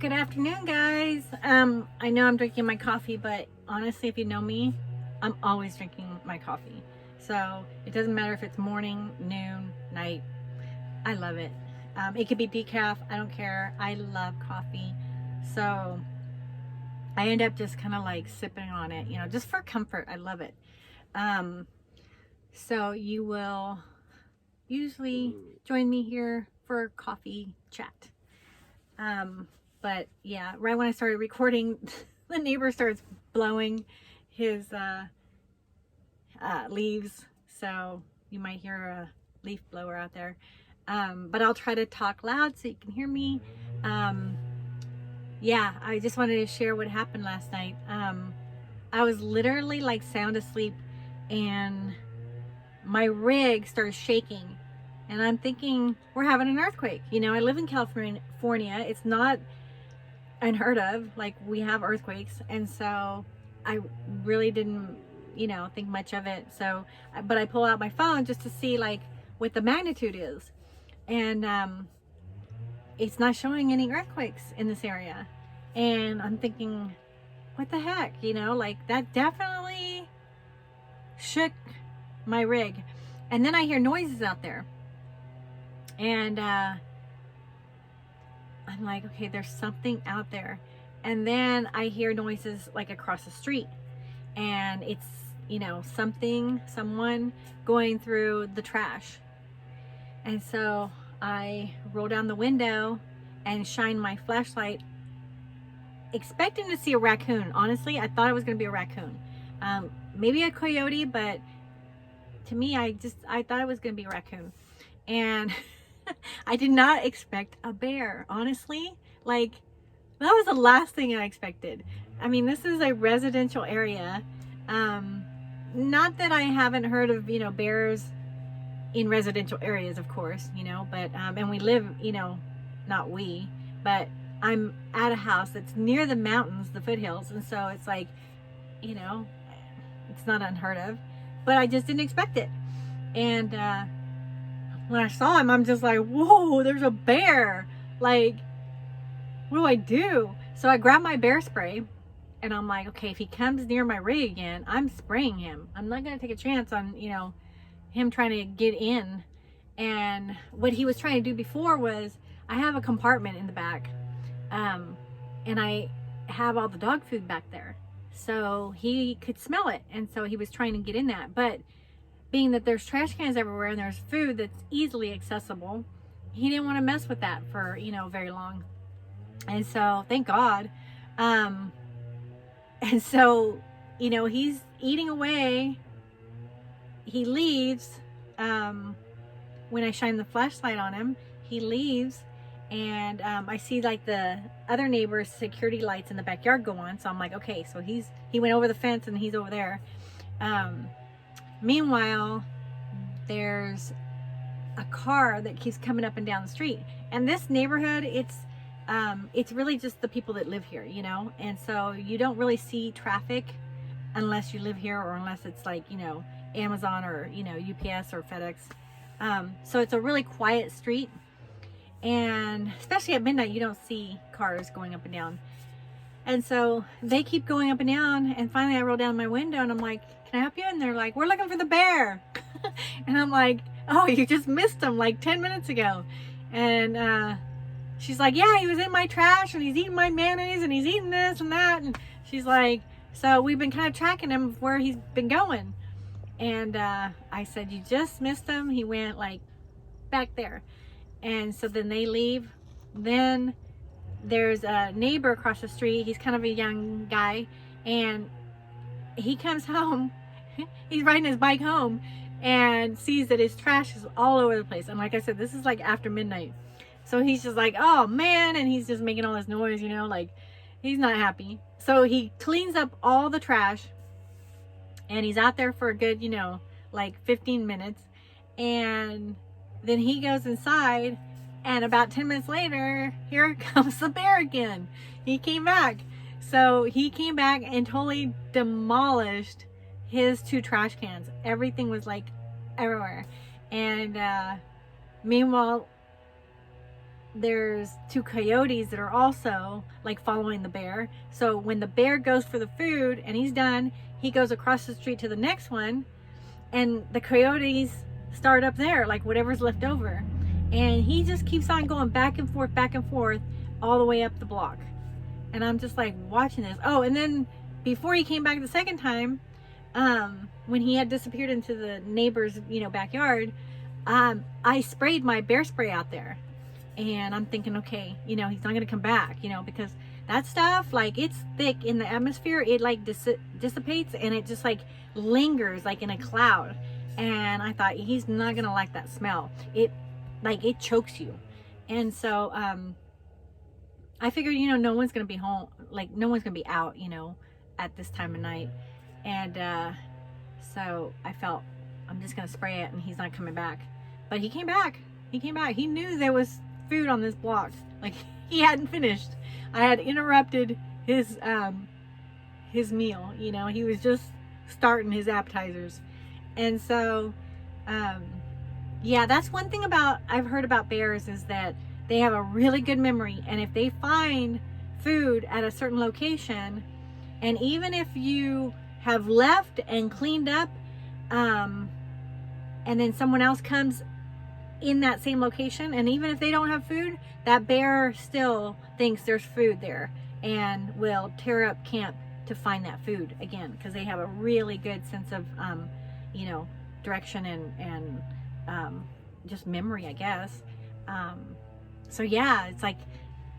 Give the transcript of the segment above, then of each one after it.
Good afternoon, guys. I know I'm drinking my coffee, but honestly, if you know me, I'm always drinking my coffee. So it doesn't matter if it's morning, noon, night. I love it. It could be decaf. I don't care. I love coffee. So I end up just kind of like sipping on it, you know, just for comfort. I love it. So you will usually join me here for coffee chat. But yeah, right when I started recording, the neighbor starts blowing his leaves, so you might hear a leaf blower out there. But I'll try to talk loud so you can hear me. Yeah, I just wanted to share what happened last night. I was literally like sound asleep and my rig started shaking, and I'm thinking we're having an earthquake. You know, I live in California. It's not unheard of. Like, we have earthquakes, and so I really didn't, you know, think much of it. So, but I pull out my phone just to see like what the magnitude is, and it's not showing any earthquakes in this area. And I'm thinking, what the heck, you know, like that definitely shook my rig. And then I hear noises out there, and I'm like, okay, there's something out there. And then I hear noises like across the street, and it's, you know, someone going through the trash. And so I roll down the window and shine my flashlight, expecting to see a raccoon. Honestly, I thought it was going to be a raccoon. Maybe a coyote, but to me, I thought it was going to be a raccoon. And I did not expect a bear, honestly. Like, that was the last thing I expected. I mean, this is a residential area. Not that I haven't heard of, you know, bears in residential areas, of course, you know, but, and we live, you know, not we, but I'm at a house that's near the mountains, the foothills. And so it's like, you know, it's not unheard of, but I just didn't expect it. And, when I saw him, I'm just like, whoa, there's a bear. Like, what do I do? So I grab my bear spray, and I'm like, okay, if he comes near my rig again, I'm spraying him. I'm not going to take a chance on, you know, him trying to get in. And what he was trying to do before was, I have a compartment in the back, and I have all the dog food back there. So he could smell it. And so he was trying to get in that. But being that there's trash cans everywhere and there's food that's easily accessible, he didn't want to mess with that for, you know, very long. And so, thank God. And so, you know, he's eating away. He leaves. When I shine the flashlight on him, he leaves. And I see like the other neighbor's security lights in the backyard go on. So I'm like, okay, so he went over the fence and he's over there. Meanwhile, there's a car that keeps coming up and down the street. And this neighborhood, it's really just the people that live here, you know? And so you don't really see traffic unless you live here, or unless it's like, you know, Amazon or, you know, UPS or FedEx. So it's a really quiet street. And especially at midnight, you don't see cars going up and down. And so they keep going up and down. And finally I roll down my window and I'm like, can I help you? And they're like, we're looking for the bear. And I'm like, oh, you just missed him like 10 minutes ago. And she's like, yeah, he was in my trash and he's eating my mayonnaise and he's eating this and that. And she's like, so we've been kind of tracking him where he's been going. And I said, you just missed him. He went like back there. And so then they leave. Then there's a neighbor across the street. He's kind of a young guy, and he comes home. He's riding his bike home and sees that his trash is all over the place. And like I said, this is like after midnight. So he's just like, oh man. And he's just making all this noise, you know, like he's not happy. So he cleans up all the trash, and he's out there for a good, you know, like 15 minutes. And then he goes inside, and about 10 minutes later, here comes the bear again. He came back. So he came back and totally demolished his 2 trash cans. Everything was like everywhere. And meanwhile, there's 2 coyotes that are also like following the bear. So when the bear goes for the food and he's done, he goes across the street to the next one, and the coyotes start up there, like whatever's left over. And he just keeps on going back and forth all the way up the block. And I'm just like watching this. Oh, and then before he came back the second time, when he had disappeared into the neighbor's, backyard, I sprayed my bear spray out there. And I'm thinking, okay, he's not going to come back, because that stuff, like, it's thick in the atmosphere. It like dissipates, and it just like lingers like in a cloud. And I thought, he's not going to like that smell. It chokes you. And so, I figured, no one's going to be home, like no one's going to be out, at this time of night. And, so I felt, I'm just going to spray it, and he's not coming back. But he came back. He knew there was food on this block. Like, he hadn't finished. I had interrupted his meal. He was just starting his appetizers. And so, yeah, that's one thing I've heard about bears, is that they have a really good memory. And if they find food at a certain location, and even if you have left and cleaned up, and then someone else comes in that same location, and even if they don't have food, that bear still thinks there's food there and will tear up camp to find that food again, because they have a really good sense of direction and just memory, I guess. So yeah, it's like,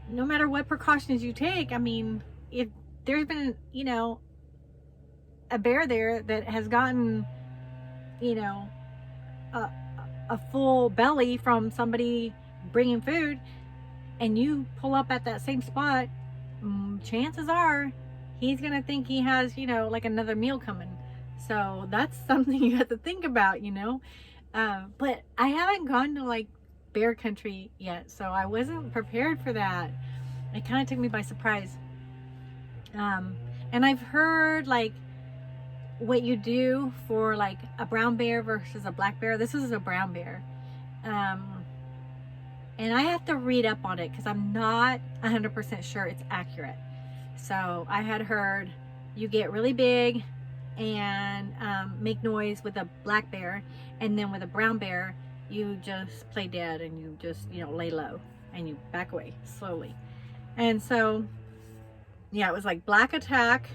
no matter what precautions you take, I mean, if there's been a bear there that has gotten a full belly from somebody bringing food, and you pull up at that same spot, chances are he's gonna think he has like another meal coming. So that's something you have to think about. But I haven't gone to like bear country yet, so I wasn't prepared for that. It kind of took me by surprise. And I've heard like what you do for like a brown bear versus a black bear. This is a brown bear. And I have to read up on it because I'm not 100% sure it's accurate. So I had heard you get really big and make noise with a black bear, and then with a brown bear you just play dead and you just lay low and you back away slowly. And so yeah, it was like black attack,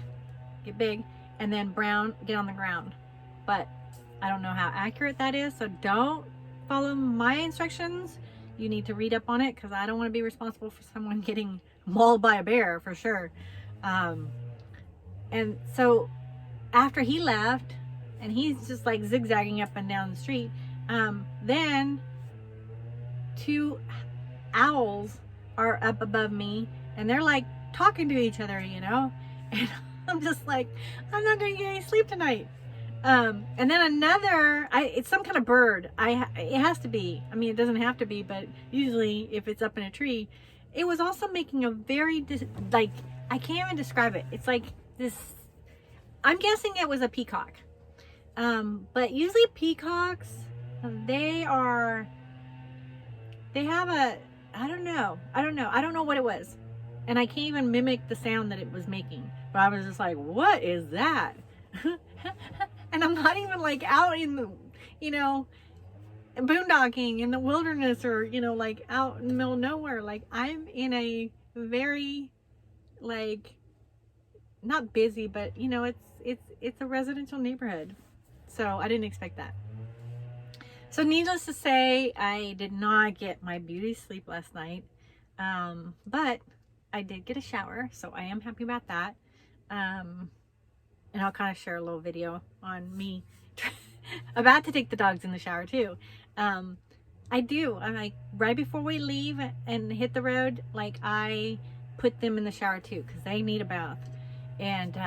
get big, and then brown, get on the ground. But I don't know how accurate that is, so don't follow my instructions. You need to read up on it, because I don't want to be responsible for someone getting mauled by a bear, for sure. And so after he left, and he's just like zigzagging up and down the street, then 2 owls are up above me, and they're like talking to each other, and I'm just like, I'm not gonna get any sleep tonight. And then another, it's some kind of bird. It has to be. I mean, it doesn't have to be, but usually if it's up in a tree, it was also making a very like, I can't even describe it. It's like this. I'm guessing it was a peacock. But usually peacocks, they have a, I don't know what it was. And I can't even mimic the sound that it was making. But I was just like, what is that? And I'm not even like out in the, boondocking in the wilderness, or, like out in the middle of nowhere. Like, I'm in a very, like, not busy, but it's a residential neighborhood. So I didn't expect that. So needless to say, I did not get my beauty sleep last night. But I did get a shower, so I am happy about that. And I'll kind of share a little video on me about to take the dogs in the shower too. I'm like, right before we leave and hit the road, like, I put them in the shower too, because they need a bath. And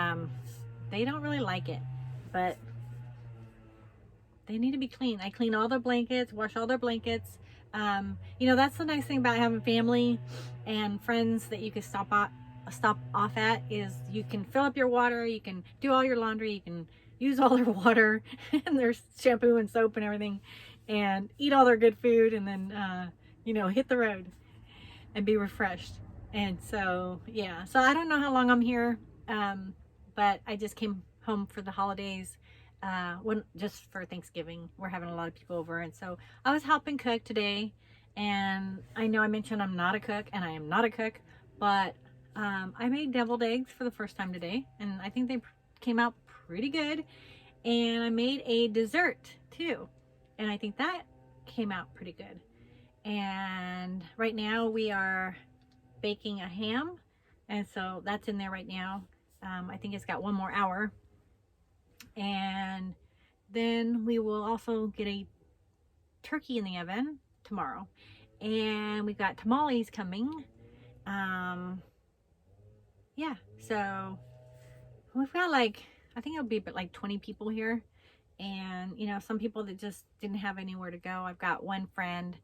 they don't really like it, but they need to be clean. I clean all their blankets, wash all their blankets. That's the nice thing about having family and friends that you can stop off at, is you can fill up your water, you can do all your laundry, you can use all their water and their shampoo and soap and everything, and eat all their good food, and then hit the road. and be refreshed. And so, yeah, so I don't know how long I'm here, but I just came home for the holidays, just for Thanksgiving. We're having a lot of people over, and so I was helping cook today. And I know I mentioned I'm not a cook, and I am not a cook, but I made deviled eggs for the first time today, and I think they came out pretty good. And I made a dessert too, and I think that came out pretty good. And right now we are baking a ham, and so that's in there right now. I think it's got 1 more hour, and then we will also get a turkey in the oven tomorrow, and we've got tamales coming. Yeah, so we've got like, I think it'll be like 20 people here, and you know, some people that just didn't have anywhere to go. I've got one friend,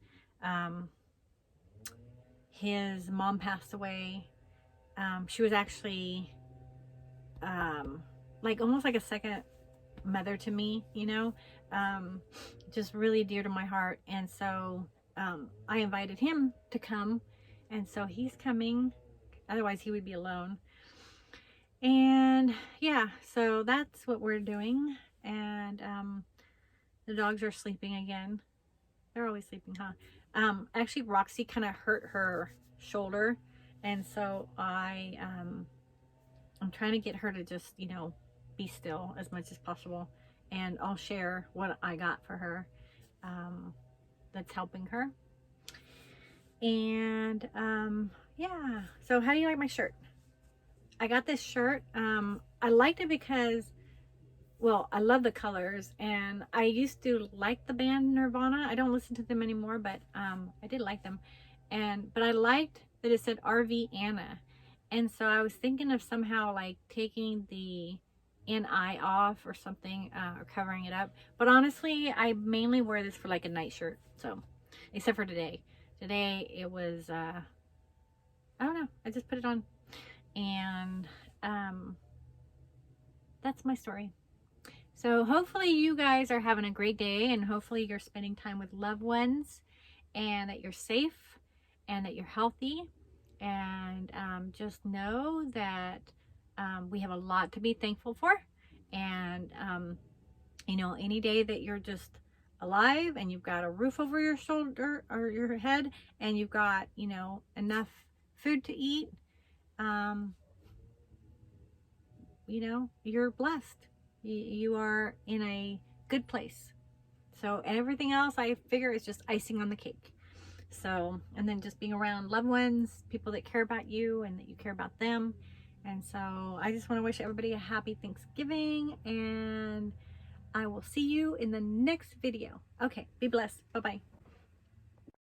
his mom passed away. She was actually like almost like a second mother to me, you know, just really dear to my heart. And so I invited him to come, and so he's coming, otherwise he would be alone. And yeah, so that's what we're doing. And the dogs are sleeping again. They're always sleeping, huh? Actually Roxy kind of hurt her shoulder, and so I'm trying to get her to just, you know, be still as much as possible, and I'll share what I got for her that's helping her. And yeah, so how do you like my shirt? I got this shirt. I liked it because, well, I love the colors, and I used to like the band Nirvana. I don't listen to them anymore, but I did like them. But I liked that it said RV Anna. And so I was thinking of somehow like taking the NI off or something, or covering it up. But honestly, I mainly wear this for like a night shirt. So, except for today. Today it was, I don't know, I just put it on. And that's my story. So hopefully you guys are having a great day, and hopefully you're spending time with loved ones, and that you're safe, and that you're healthy. And just know that we have a lot to be thankful for. And you know, any day that you're just alive, and you've got a roof over your shoulder or your head, and you've got, you know, enough food to eat, you know, you're blessed. You are in a good place. So everything else, I figure, is just icing on the cake. So, and then just being around loved ones, people that care about you and that you care about them. And so I just want to wish everybody a happy Thanksgiving, and I will see you in the next video. Okay, be blessed. Bye-bye.